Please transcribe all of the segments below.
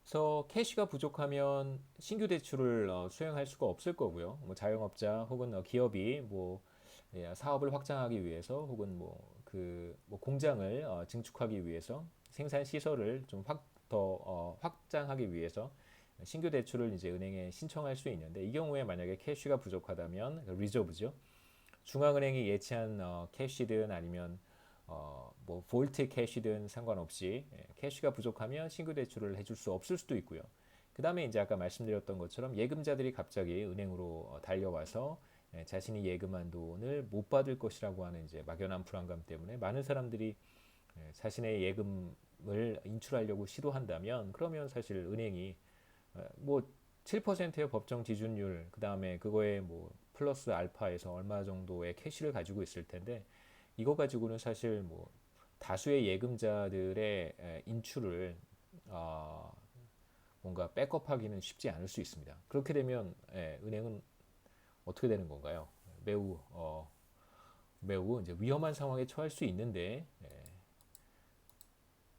그래서 캐시가 부족하면 신규 대출을 수행할 수가 없을 거고요. 뭐 자영업자 혹은 기업이 뭐 사업을 확장하기 위해서 혹은 뭐 공장을 증축하기 위해서 생산 시설을 좀 더 확장하기 위해서 신규 대출을 이제 은행에 신청할 수 있는데 이 경우에 만약에 캐시가 부족하다면 리저브죠. 중앙은행이 예치한 캐시든 아니면 뭐 볼트 캐시든 상관없이 캐시가 부족하면 신규 대출을 해줄 수 없을 수도 있고요. 그 다음에 이제 아까 말씀드렸던 것처럼 예금자들이 갑자기 은행으로 달려와서 자신이 예금한 돈을 못 받을 것이라고 하는 이제 막연한 불안감 때문에 많은 사람들이 자신의 예금을 인출하려고 시도한다면 그러면 사실 은행이 뭐 7%의 법정 지준율 그 다음에 그거에 뭐 플러스 알파에서 얼마 정도의 캐시를 가지고 있을 텐데 이거 가지고는 사실 뭐 다수의 예금자들의 인출을 어, 뭔가 백업하기는 쉽지 않을 수 있습니다. 그렇게 되면 은행은 어떻게 되는 건가요? 매우 이제 위험한 상황에 처할 수 있는데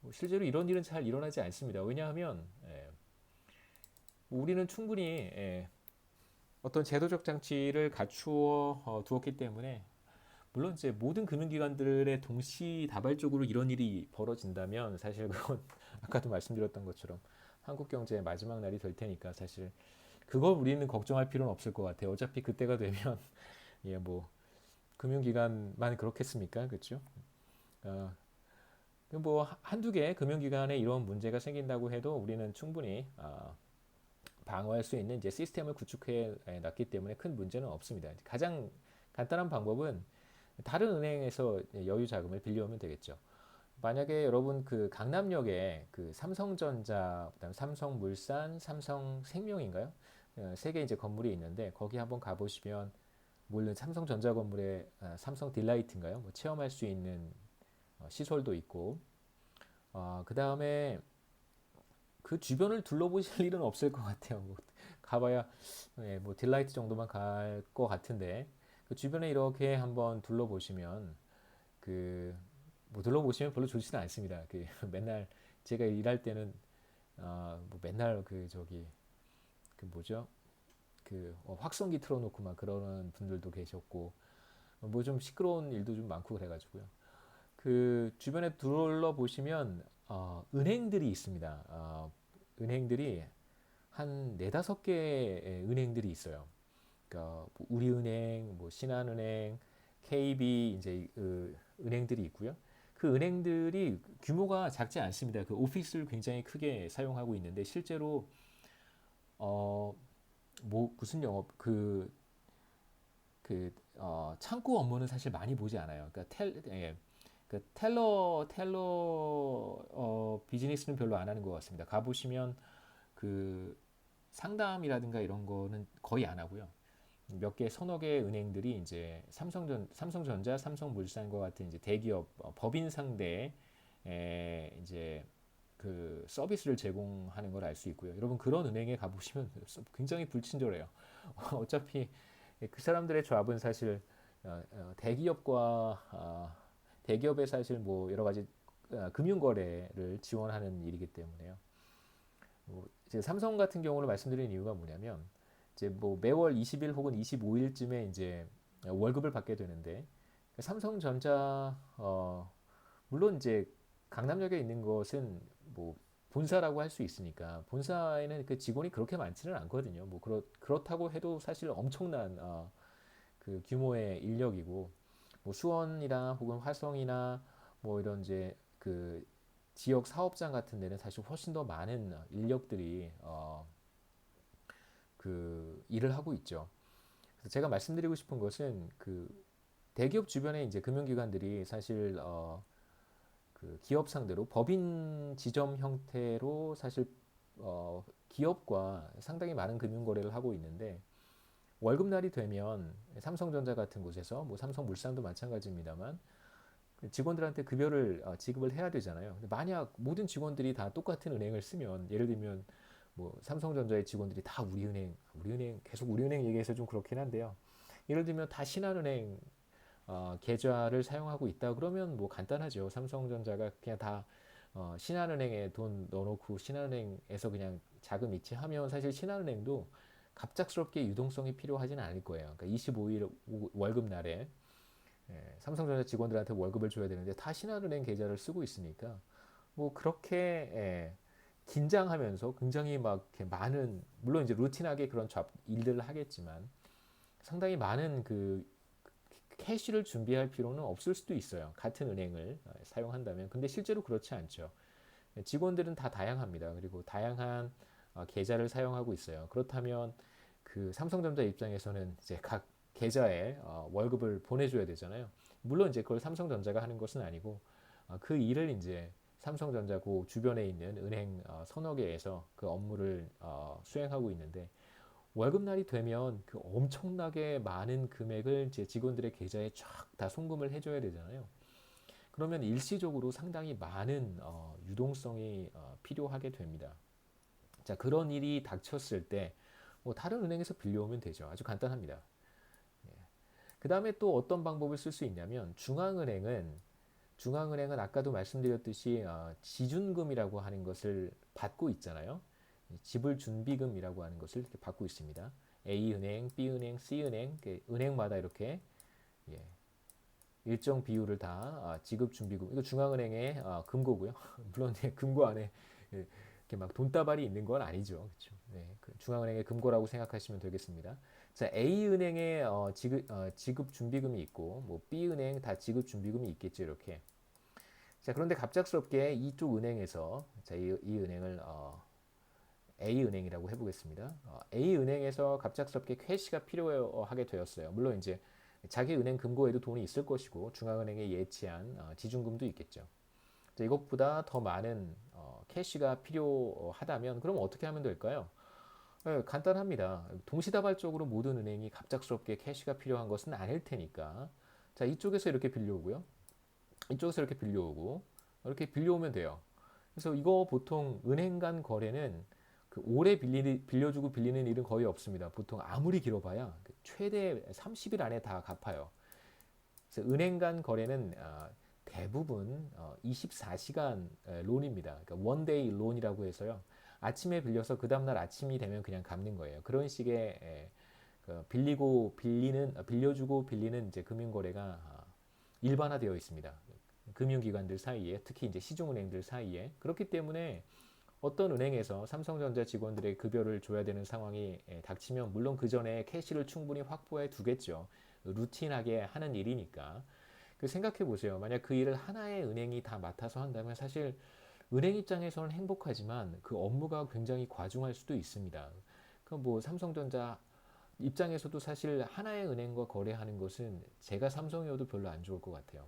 뭐 실제로 이런 일은 잘 일어나지 않습니다. 왜냐하면 우리는 충분히 어떤 제도적 장치를 갖추어 두었기 때문에 물론 이제 모든 금융기관들의 동시다발적으로 이런 일이 벌어진다면 사실 그건 아까도 말씀드렸던 것처럼 한국 경제의 마지막 날이 될 테니까 사실 그걸 우리는 걱정할 필요는 없을 것 같아요. 어차피 그때가 되면 예, 뭐 금융기관만 그렇겠습니까? 그렇죠? 어, 뭐 한두 개 금융기관에 이런 문제가 생긴다고 해도 우리는 충분히 방어할 수 있는 이제 시스템을 구축해 놨기 때문에 큰 문제는 없습니다. 가장 간단한 방법은 다른 은행에서 여유 자금을 빌려오면 되겠죠. 만약에 여러분 그 강남역에 그 삼성전자, 그다음 삼성물산, 삼성생명인가요? 세 개 이제 건물이 있는데 거기 한번 가보시면 물론 삼성전자 건물에 삼성 딜라이트인가요? 뭐 체험할 수 있는 시설도 있고 그 다음에 그 주변을 둘러보실 일은 없을 것 같아요. 뭐 가봐야 뭐 딜라이트 정도만 갈 것 같은데 그 주변에 이렇게 한번 둘러보시면 그 뭐 둘러보시면 별로 좋지는 않습니다. 그 맨날 제가 일할 때는 뭐 맨날 그 저기 그 뭐죠? 그 확성기 틀어놓고 막 그러는 분들도 계셨고 뭐 좀 시끄러운 일도 좀 많고 그래가지고요. 그 주변에 둘러보시면 은행들이 있습니다. 은행들이 한 네다섯 개의 은행들이 있어요. 그러니까 뭐 우리은행, 뭐 신한은행, KB 이제 은행들이 있고요. 그 은행들이 규모가 작지 않습니다. 그 오피스를 굉장히 크게 사용하고 있는데 실제로 어 뭐 무슨 영업 창구 업무는 사실 많이 보지 않아요. 그러니까 그 텔러 비즈니스는 별로 안 하는 것 같습니다. 가보시면 그 상담이라든가 이런 거는 거의 안 하고요. 몇 개, 서너 개의 은행들이 이제 삼성전자, 삼성물산과 같은 이제 대기업 법인 상대의 이제 그 서비스를 제공하는 걸 알 수 있고요. 여러분 그런 은행에 가보시면 굉장히 불친절해요. 어차피 그 사람들의 조합은 사실 대기업과 대기업의 사실 뭐 여러 가지 금융 거래를 지원하는 일이기 때문에요. 뭐 이제 삼성 같은 경우를 말씀드리는 이유가 뭐냐면 이제 뭐 매월 20일 혹은 25일쯤에 이제 월급을 받게 되는데 삼성전자 물론 이제 강남역에 있는 것은 뭐 본사라고 할 수 있으니까 본사에는 그 직원이 그렇게 많지는 않거든요. 뭐 그렇다고 해도 사실 엄청난 그 규모의 인력이고 뭐 수원이나 혹은 화성이나 뭐 이런 이제 그 지역 사업장 같은 데는 사실 훨씬 더 많은 인력들이 그 일을 하고 있죠. 그래서 제가 말씀드리고 싶은 것은 그 대기업 주변에 이제 금융기관들이 사실 그 기업 상대로 법인 지점 형태로 사실 기업과 상당히 많은 금융 거래를 하고 있는데 월급날이 되면 삼성전자 같은 곳에서 뭐 삼성물산도 마찬가지입니다만 직원들한테 급여를 지급을 해야 되잖아요. 근데 만약 모든 직원들이 다 똑같은 은행을 쓰면 예를 들면 뭐 삼성전자의 직원들이 다 우리은행 계속 우리은행 얘기해서 좀 그렇긴 한데요. 예를 들면 다 신한은행 계좌를 사용하고 있다 그러면 뭐 간단하죠. 삼성전자가 그냥 다 신한은행에 돈 넣어놓고 신한은행에서 그냥 자금 이체하면 사실 신한은행도 갑작스럽게 유동성이 필요하지는 않을 거예요. 그러니까 25일 월급 날에 삼성전자 직원들한테 월급을 줘야 되는데 다 신한은행 계좌를 쓰고 있으니까 뭐 그렇게 긴장하면서 굉장히 막 이렇게 많은 물론 이제 루틴하게 그런 일들을 하겠지만 상당히 많은 그 캐시를 준비할 필요는 없을 수도 있어요. 같은 은행을 사용한다면. 근데 실제로 그렇지 않죠. 직원들은 다 다양합니다. 그리고 다양한 계좌를 사용하고 있어요. 그렇다면 그 삼성전자 입장에서는 이제 각 계좌에 월급을 보내줘야 되잖아요. 물론 이제 그걸 삼성전자가 하는 것은 아니고 그 일을 이제 삼성전자 그 주변에 있는 은행 서너 개에서 그 업무를 수행하고 있는데 월급날이 되면 그 엄청나게 많은 금액을 제 직원들의 계좌에 쫙 다 송금을 해줘야 되잖아요. 그러면 일시적으로 상당히 많은 유동성이 필요하게 됩니다. 자, 그런 일이 닥쳤을 때 뭐 다른 은행에서 빌려오면 되죠. 아주 간단합니다. 그 다음에 또 어떤 방법을 쓸 수 있냐면 중앙은행은 아까도 말씀드렸듯이 지준금이라고 하는 것을 받고 있잖아요. 지불 준비금이라고 하는 것을 이렇게 받고 있습니다. A은행, B은행, C은행, 은행마다 이렇게 예, 일정 비율을 다 지급 준비금. 이거 중앙은행의 금고고요. 물론 금고 안에 이렇게 막 돈다발이 있는 건 아니죠. 그렇죠? 네, 그 중앙은행의 금고라고 생각하시면 되겠습니다. 자, A은행의 지급 준비금이 있고, 뭐 B은행 다 지급 준비금이 있겠죠. 이렇게. 자, 그런데 갑작스럽게 이쪽 은행에서 자, 이 은행을 A은행이라고 해보겠습니다. A은행에서 갑작스럽게 캐시가 필요하게 되었어요. 물론 이제 자기 은행 금고에도 돈이 있을 것이고 중앙은행에 예치한 지준금도 있겠죠. 자, 이것보다 더 많은 캐시가 필요하다면 그럼 어떻게 하면 될까요? 간단합니다. 동시다발적으로 모든 은행이 갑작스럽게 캐시가 필요한 것은 아닐 테니까 자, 이쪽에서 이렇게 빌려오고요. 이쪽에서 이렇게 빌려오고 이렇게 빌려오면 돼요. 그래서 이거 보통 은행 간 거래는 그 오래 빌려주고 빌리는 일은 거의 없습니다. 보통 아무리 길어봐야 최대 30일 안에 다 갚아요. 그래서 은행 간 거래는 대부분 24시간 론입니다. 그러니까 원데이 론이라고 해서요. 아침에 빌려서 그 다음날 아침이 되면 그냥 갚는 거예요. 그런 식의 그 빌려주고 빌리는 이제 금융거래가 일반화되어 있습니다. 금융기관들 사이에, 특히 이제 시중은행들 사이에. 그렇기 때문에 어떤 은행에서 삼성전자 직원들의 급여를 줘야 되는 상황이 닥치면 물론 그 전에 캐시를 충분히 확보해 두겠죠. 루틴하게 하는 일이니까. 그 생각해 보세요. 만약 그 일을 하나의 은행이 다 맡아서 한다면 사실 은행 입장에서는 행복하지만 그 업무가 굉장히 과중할 수도 있습니다. 그 뭐 삼성전자 입장에서도 사실 하나의 은행과 거래하는 것은 제가 삼성이어도 별로 안 좋을 것 같아요.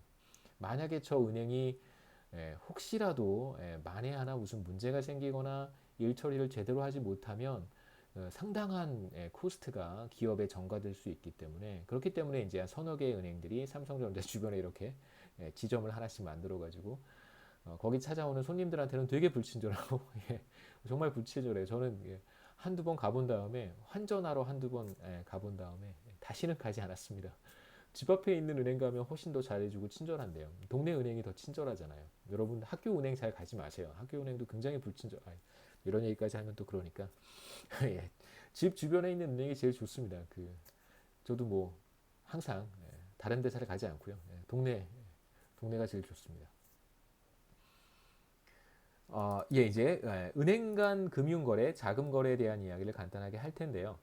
만약에 저 은행이 혹시라도 만에 하나 무슨 문제가 생기거나 일 처리를 제대로 하지 못하면 상당한 코스트가 기업에 전가될 수 있기 때문에 그렇기 때문에 이제 서너 개의 은행들이 삼성전자 주변에 이렇게 지점을 하나씩 만들어 가지고 거기 찾아오는 손님들한테는 되게 불친절하고 정말 불친절해요. 저는 한두 번 가본 다음에 환전하러 한두 번 가본 다음에 다시는 가지 않았습니다. 집 앞에 있는 은행 가면 훨씬 더 잘해주고 친절한데요. 동네 은행이 더 친절하잖아요. 여러분 학교 은행 잘 가지 마세요. 학교 은행도 굉장히 불친절. 이런 얘기까지 하면 또 그러니까 예. 집 주변에 있는 은행이 제일 좋습니다. 저도 뭐 항상 다른 데 잘 가지 않고요. 동네가 제일 좋습니다. 이제 은행 간 금융거래, 자금거래에 대한 이야기를 간단하게 할 텐데요.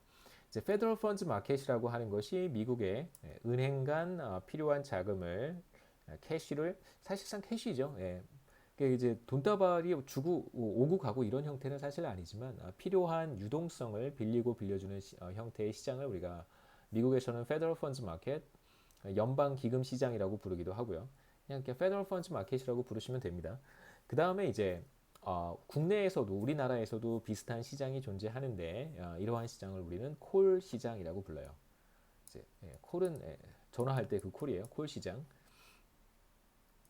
이제 페더럴 펀즈 마켓이라고 하는 것이 미국의 은행 간 필요한 자금을 캐시를 사실상 캐시죠. 이제 돈다발이 주고 오고 가고 이런 형태는 사실 아니지만 필요한 유동성을 빌리고 빌려주는 형태의 시장을 우리가 미국에서는 페더럴 펀즈 마켓, 연방 기금 시장이라고 부르기도 하고요. 그냥 페더럴 펀즈 마켓이라고 부르시면 됩니다. 그 다음에 이제 국내에서도 우리나라에서도 비슷한 시장이 존재하는데 이러한 시장을 우리는 콜 시장이라고 불러요. 이제 콜은 전화할 때 그 콜이에요. 콜 시장.